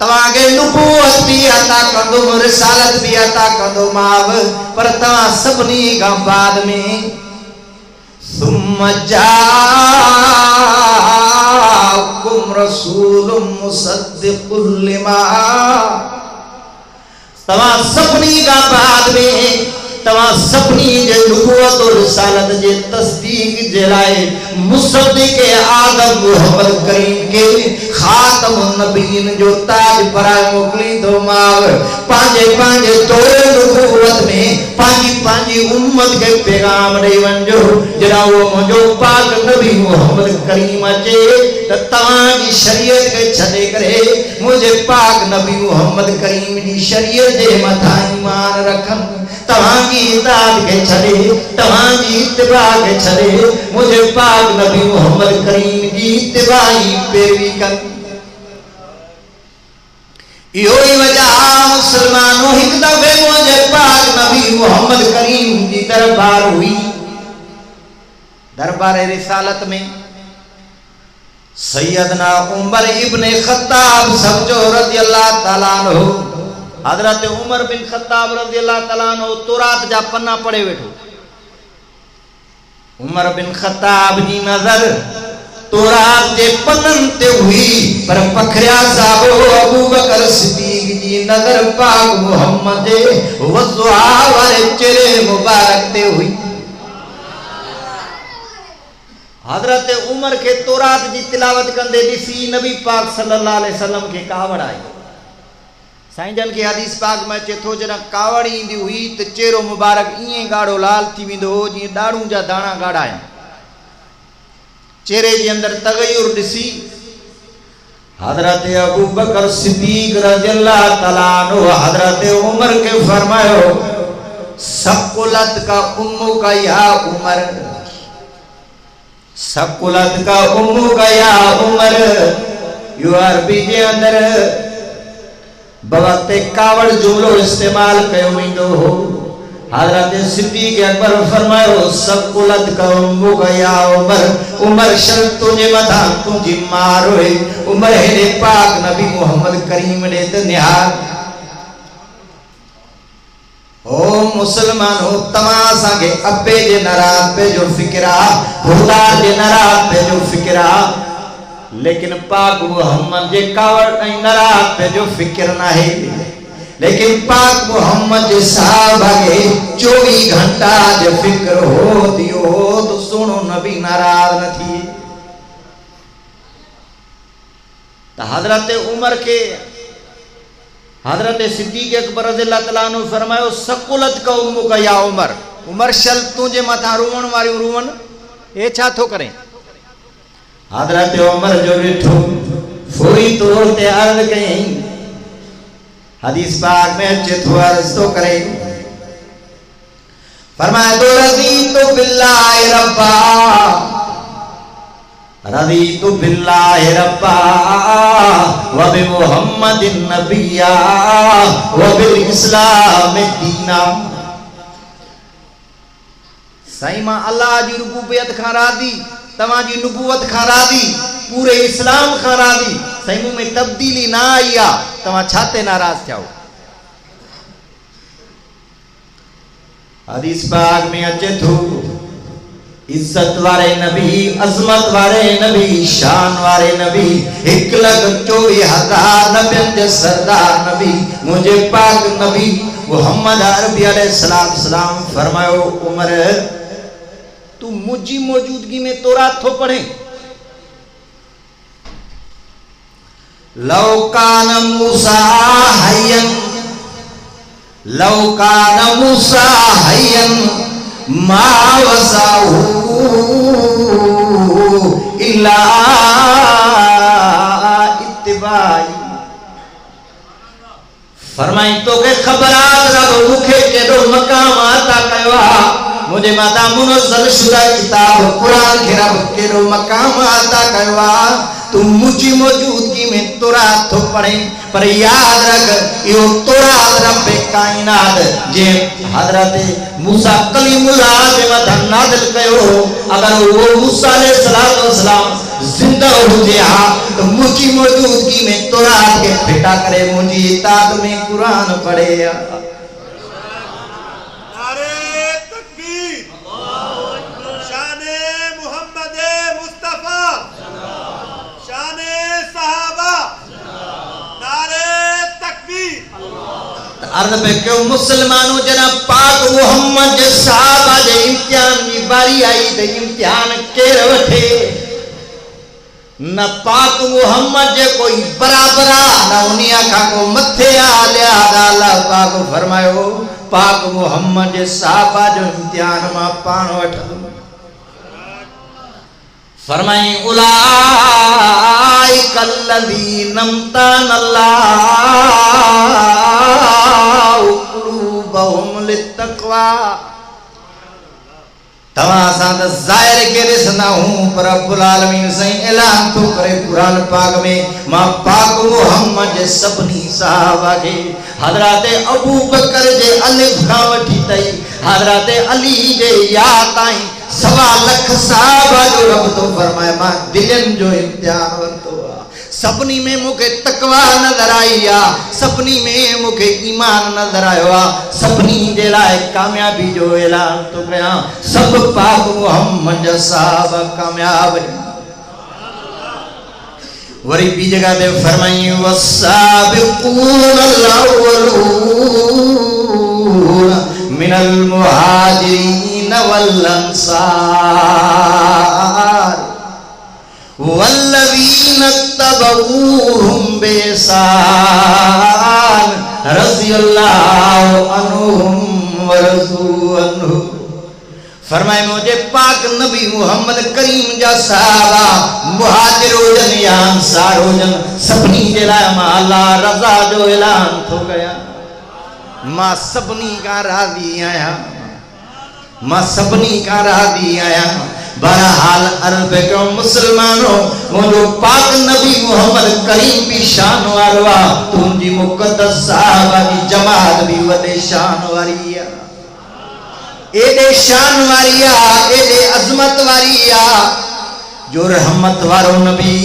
A: तवा के नबूवत भी अता कंदो रिसालत भी अता कंदो माव पर तवा सबनी का बाद में सुम्मा जाकुम रसूलुम मुसद्दिकुल लिमा तवा सपनी का बाद में तवा सपनी जे नबूवत और रिसालत जे तस्दीक जे लाए मुसद्दिक आदम मोहम्मद करीम के खातमुन नबीन जो ताज पराए मोकली तो माव पांजे पांजे तोरे नबूवत में पांजी पांजी उम्मत के पैगाम दे वंजो जरा वो मुझो पाक नबी मोहम्मद करीम अचे त तवा जी शरीयत के छदे करे मुझे पाक नबी मोहम्मद करीम जी शरीयत जे मथा ईमान रखन तवा की इताअत के छदे तवा जी इत्तिबा के छदे मुझे पाक नबी मोहम्मद करीम जी इत्तिबाई पैरवी कर यो ही वजह मुसलमानों एक दफे मुझे पाक नबी मोहम्मद करीम जी दरबार हुई दरबार रिसालत में सैयदना उमर इब्ने खत्ताब समझो रज़ियल्लाहु ताला अन्हु हजरत उमर बिन खत्ताब रज़ियल्लाहु ताला अन्हु तौरात जा पन्ना पढ़े वेठो उमर बिन खत्ताब जी नजर तौरात जे पन्नन ते हुई पर पखरिया साहब अबू बकर सिद्दीक जी नजर पाक मोहम्मद वज़ुआ वाले चेहरे मुबारक ते हुई हजरत उमर के तौरात जी तिलावत कंदे दिसी नबी पाक सल्लल्लाहु अलैहि वसल्लम के कावड़ आई साईं जन के हदीस पाक में चेथो जना कावड़ इंदी हुई तो चेहरो मुबारक इए गाढ़ो लाल थी विंदो जी दाड़ू जा दाना गाढ़ा है चेहरे के अंदर तगय्युर दिसी हजरत अबू बकर सिद्दीक रज़ियल्लाहु ताला अन्हु हजरत उमर के फरमायो सकुलत का उम्मू का या उमर सकुलत का उम्मू का या उमर यू अरबी जे अंदर बवक्ते कावड़ जुमलो इस्तेमाल कयो वेंदो हो हजरत सिद्दीक अकबर फरमायो सकुलत का उम्मू का या उमर उमर शर्त तुझे मथा तुझी मार होए उमर है पाक नबी मोहम्मद करीम ने तो निहार ओ मुसलमान हो तमासा के अब्बे जे नाराज पे जो फिक्रा खुदा जे नाराज पे जो फिक्रा लेकिन पाक मोहम्मद जे कावड़ नाराज पे जो फिक्र ना है लेकिन पाक मोहम्मद जे साहबा के 24 घंटा जे फिक्र हो दियो तो सुनो नबी नाराज न थी तो हजरत उमर के हजरत सिद्दीक अकबर रज़ियल्लाहु ताला अन्हु फरमायो सकुलत का उम्मू का या उमर उमर शल तुझे मथा रुवण वारी रुवण ए छा थो करे हजरत उमर जो डिठो फौरी तौर ते अर्ज कई हदीस पाक में अचे थो अर्ज तो करे फरमाया तो रज़ीतु बिल्लाहि रब्बा रज़ीतु बिल्लाहि रब्बा व बि मुहम्मदिन नबिय्या व बिल इस्लाम दीना साईं मां अल्लाह जी रुबूबियत खां राज़ी तवां जी नबूवत खां राज़ी पूरे इस्लाम खां राज़ी सही मुंह में तब्दीली ना आई आ तवा छाते नाराज थियाओ। हदीस पाक में अचे थो इज्जत वारे नबी, अजमत वारे नबी, शान वारे नबी, 1,24,000 नबियन जे सरदार नबी मुझे पाक नबी मोहम्मद अरबी अलैहिस्सलाम फरमायो उमर तू मुझी मौजूदगी में तोरा थो पढ़े। लौ कान मूसा हय्यन, लौ कान मूसा हय्यन मा वसाहू इल्ला इत्तिबाई। फरमाई तो के खबरात रब मुखे केडो मकाम आता कयो मुझे माता मुनज़्ज़ल शुदा किताब कुरान के रब केडो मकाम आता कयो तू मुझी मौजूदगी में तोरा थो पढ़े। पर याद रख यो तोरा रब कायनात जे हजरत मूसा कलीमुल्लाह के मथा नाज़िल कयो अगर वो मूसा अलैहिस्सलाम जिंदा हुजे हा तो मुझी मौजूदगी में तोरा के फिटा करे मुझी इताअत में कुरान पढ़े। अर्द पे क्यों मुसलमानों जना पाक मोहम्मद जे साहबा जे इम्तिहान की बारी आई ते इम्तिहान केर वठे न पाक मोहम्मद जे कोई बराबरा न उनिया का को मथे आले अल्लाह पाक फरमायो पाक मोहम्मद जे साहबा जो इम्तिहान मा पाण वठदो। फरमाई उलाइक अल्लज़ीना अमतानल्लाहु क़ुलूबहुम लित्तक़वा। तवा सां त ज़ाहिर के ॾिसंदा हूं पर रब्बुल आलमीन सही ऐलान तो करे कुरान पाक में मां पाक मोहम्मद जे सभनी सहाबा के हज़रत अबू बकर जे अलिफ खां वठी तई हज़रत अली जे या ताईं 1.25 लाख सहाबा जो रब तो फरमाए मां दिलन जो इम्तिहान वरतो सपनी में मुखे तकवा नजर आई आ सपनी में मुखे ईमान नजर आयो आ सपनी जे लाए कामयाबी जो ऐलान तो कया सब पाक मोहम्मद साहब कामयाब। वरी बी जगह पे फरमाई वसाबिकून अव्वलून मिनल मुहाजिरीन वल अंसार वल्लज़ीना तबऊहुम बेहसान रज़ियल्लाहु अन्हुम व रज़ू अन्हु। फरमाए मुझे पाक नबी मोहम्मद करीम जा सहाबा मुहाजिर होजन या अंसार होजन सभनी जे लाइ मां अल्लाह रज़ा जो ऐलान थो कया मां सभनी का राज़ी आहियां मां सभनी का राज़ी आहियां। बहरहाल अर्ज़ कयो मुसलमानों मुझो पाक नबी मोहम्मद करीम भी शान वारो आ तुंजी मुक़द्दस सहाबा की जमात भी वडे शान वारी आ एडे शान वारी आ एडे अजमत वारी आ जो रहमत वारो नबी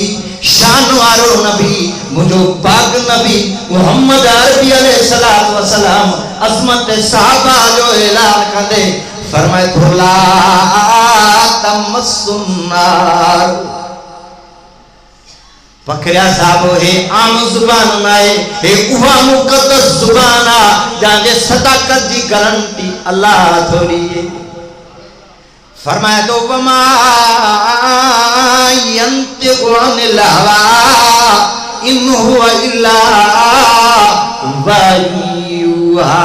A: शान वारो नबी मुझो पाक नबी मोहम्मद अरबी अलैहिस्सलातु वस्सलाम अजमत सहाबा जो ऐलान कंदे फरमाए तो ला तमस्सुन्नार। पकड़िया साहब हे आम जुबान नाए हे उहा मुक़द्दस जुबान आ जाने सदाकत जी गारंटी अल्लाह थोड़ी है। फरमाए तो वमा यंतिकु अनिल हवा इन हुवा इल्ला वह्युहा।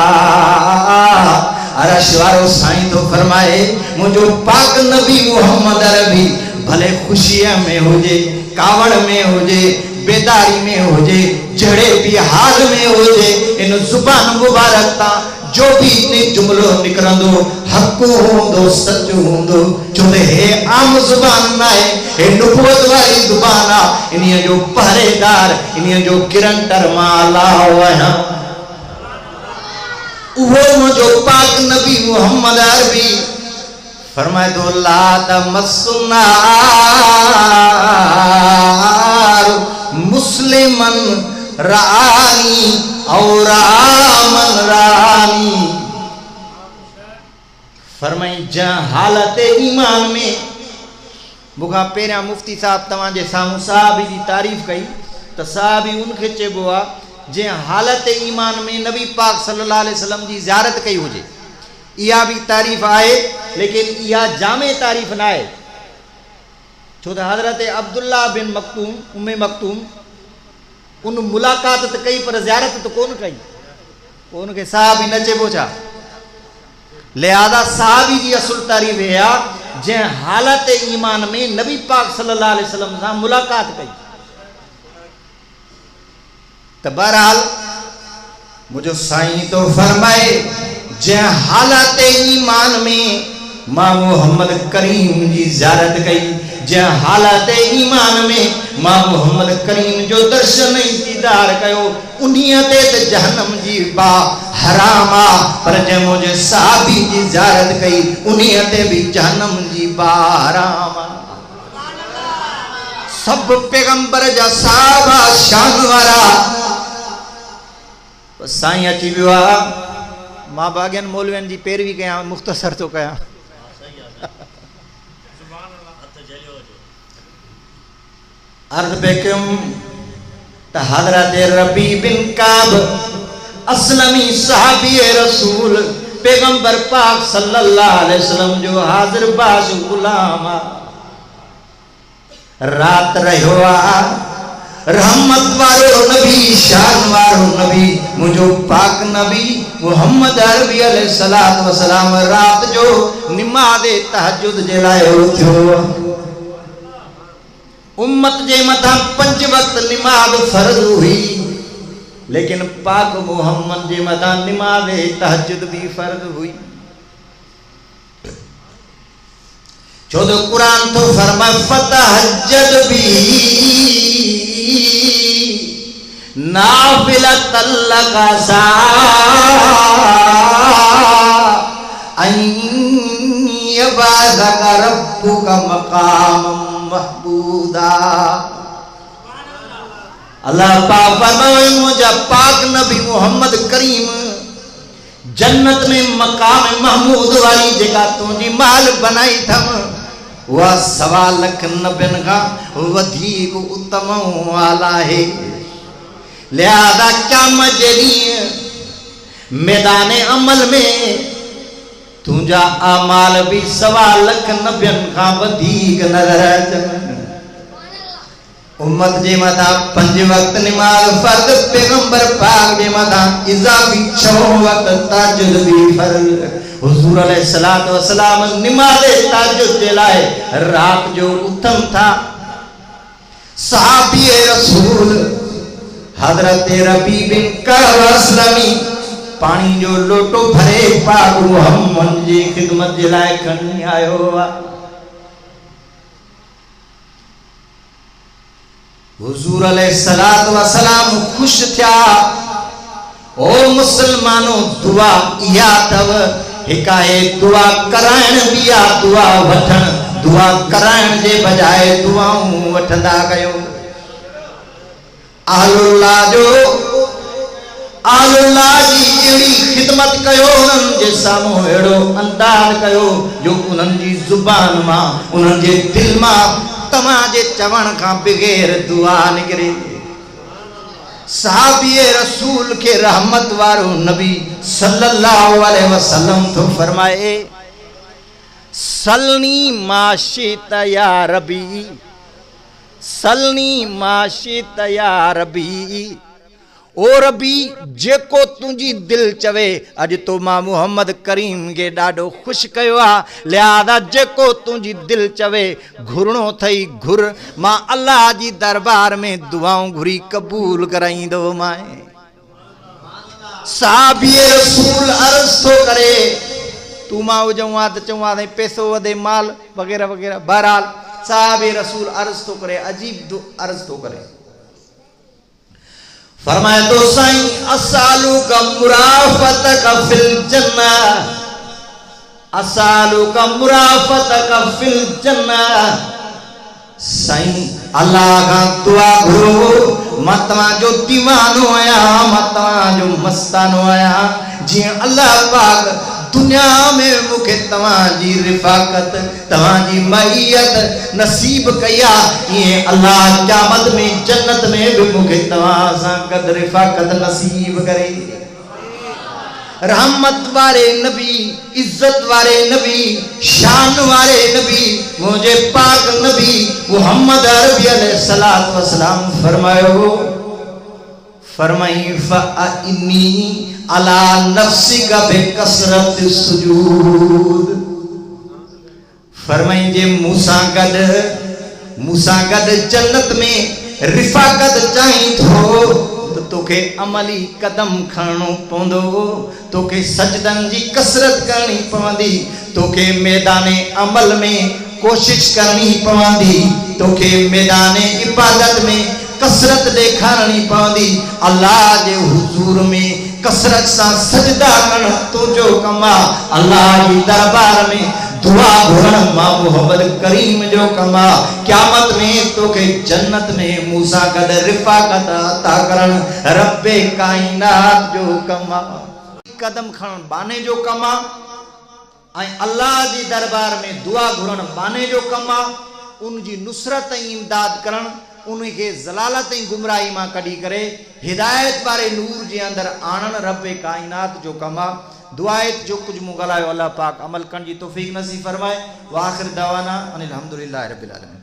A: अरश वारो साईं तो फरमाए मुझो पाक नबी मोहम्मद अरबी भले खुशियां में होजे कावड़ में होजे बेदारी में होजे जड़े भी हाल में होजे इन जुबान मुबारक ता जो भी ने जुमलो निकरंदो हक होंदो सच होंदो चोदे हे आम जुबान ना है हे नुबुवत वाली जुबान आ इन्हीं जो पहरेदार इन्हीं जो किरंटर माला हुआ वो मुझो पाक नबी मोहम्मद अरबी फरमाए दो ला तमस्सुन्नार मुस्लिमन रानी और आमन रानी। फरमाई जहाँ हालत ईमान में बुखा पेरिया मुफ्ती साहब तव्हांजे साम्हूं साहबी जी तारीफ़ कई तो साहबी उनके चइबो आ जे हालत ईमान में नबी पाक सल्लल्लाहु अलैहि वसल्लम जी ज़ियारत कई हुजे। इहा भी तारीफ़ आहे लेकिन इहा जामे तारीफ़ ना आहे छो तो हज़रत अब्दुल्ला बिन मक्तूम उम्मे मक्तूम उन मुलाकात तो कई पर ज़ियारत तो कोन कई उनके साहबी न चइबो छा। लिहाजा साहबी जी असुल तारीफ़ है जे हालत ईमान में नबी पाक सल्लल्लाहु अलैहि वसल्लम से मुलाकात कई। तो बहरहाल मुझो साईं तो फरमाए जे हालत ईमान में मां मोहम्मद करीम जी ज़ियारत कई। जे हालत ईमान में मां मोहम्मद करीम जो दर्शन दीदार कयो उन्हीं ते त जहन्नम जी बा हराम आ पर जे मुझे साहबी जी ज़ियारत कई उन्हीं ते भी जहन्नम जी बा हराम आ। सब पैगंबर जा साहबा शान वारा साईं अची वियो आ। मां बागियन मौलवियन जी पैरवी कया मुख्तसर तो कया। अर्ज बेकम त हजरत रबी बिन काब असलमी सहाबी रसूल पैगंबर पाक सल्लल्लाहु अलैहि वसल्लम जो हाजिर बाश गुलाम रात रहो आ रहमत वारो नबी शान वारो नबी मुझो पाक नबी मोहम्मद अरबी अलैहिस्सलात वसलाम रात जो नमाज तहज्जुद जे लाए उथियो। उम्मत जे मथा 5 वक्त नमाज फर्ज हुई लेकिन पाक मोहम्मद जे मथा नमाज तहज्जुद भी फर्ज हुई। छो तो कुरान तो फरमाए फतहज्जद भी नाफिलतन लका सा अन यबअसक रब्बुका मकामम महमूदा। अल्लाह पाक फरमाए मुझा पाक नबी मोहम्मद करीम जन्नत में मकाम महमूद वाली जगह तुझी माल बनाई थम वह 1.25 लाख नबियन का वधिक उत्तम वाला है। लिहाजा क़यामत जे ॾींहुं मैदान अमल में तुझा अमाल भी 1.25 लाख नबियन का वधिक नजर अचनि। उम्मत जे मथा 5 वक्त नमाज फर्ज पैगंबर पाक जे मथा इजाफी 6 वक्त तहज्जुद भी फर्ज। हुजूर अलैहिस्सलातु वस्सलाम नमाज तहज्जुद जे लाए रात जो उथन था। सहाबी रसूल हजरत रबी बिन काब असलमी पानी जो लोटो भरे पाक मोहम्मद जी खिदमत जे लाए खणी आयो आ। हुजूर अलैहिस्सलातु वस्सलाम खुश थिया। ओ मुसलमानो दुआ इहा तव हिका है दुआ कराइण भी आ दुआ वठण। दुआ कराइण जे बजाय दुआऊं वठंदा कयो। आलुल्लाह जी अहिड़ी खिदमत कयो उन्हनि जे साम्हूं अहिड़ो अंदाज़ कयो जो उन्हनि जी ज़ुबान मां उन्हनि जे दिल मां तव्हां जे चवण खां बग़ैर दुआ निकिरे। सहाबी रसूल के रहमत वारो नबी सल्लल्लाहु अलैहि वसल्लम तो फरमाए सलनी माशित या रबी सलनी माशित या रबी। ओ रबी जेको तुझी दिल चवे अज तो मां मोहम्मद करीम के डाडो खुश कयो आ। लिहाजा जेको तुझी दिल चवे घुरणो थई घुर मां अल्लाह जी दरबार में दुआऊं घुरी कबूल कराईंदो माए। साहबी रसूल अर्ज तो करे तू मां हुजऊं आ त चऊं आ पैसो वधे माल वग़ैरह वग़ैरह। बहरहाल साहबी रसूल अर्ज तो करे अजीब अर्ज तो करे। फरमाए तो साईं असालू का मुराफत का फिल जन्ना असालू का मुराफत का फिल जन्ना। साईं अल्लाह का दुआ घुरो मां तव्हांजो दीवानो आया मां तव्हांजो मस्तानो आया जी अल्लाह पाक दुनिया में मुखे तव्हांजी रिफाकत तव्हांजी मईयत नसीब कया ये अल्लाह क़यामत में जन्नत में भी मुखे तव्हां सां गद रिफाकत नसीब करे। रहमत वाले नबी इज्जत वाले नबी शान वाले नबी मुझे पाक नबी मुहम्मद अरबी अलैहिस्सलातु वस्सलाम फरमायो फरमाई फ़अइन्नी अला नफ्सिका बिकसरत सुजूद फरमाई जे मूसा गद जन्नत में रिफाकत चाही थो तो तोखे अमली कदम खणो पवंदो तोखे सजदन जी कसरत करनी पवंदी तोखे मैदाने अमल में कोशिश करनी पवंदी तोखे मैदाने इबादत में कसरत ॾेखारणी पवंदी अल्लाह जे हुजूर में कसरत सां सजदा करण तुंहिंजो कम आहे अल्लाह जे दरबार में दुआ घुरण मां मोहम्मद करीम जो कम आहे क़यामत में तोखे जन्नत में मूसा गद रिफाकत अता करण रब्बे काइनात जो कम आहे कदम खणण बाने जो कम आहे ऐं अल्लाह जे दरबार में दुआ घुरण बाने जो कम आहे उन जी नुसरत ऐं इमदाद करण उनके ज़लालत ऐं गुमराही मां कढी करे हिदायत वारे नूर जे अंदर आणण रब्बे काइनात जो कम आहे दुआएत जो कुछ मुगलायो अल्लाह पाक अमल करण जी तौफीक नसीब फरमाए व आखिर दवाना अनिल हम्दुलिल्लाहि रब्बिल आलमीन।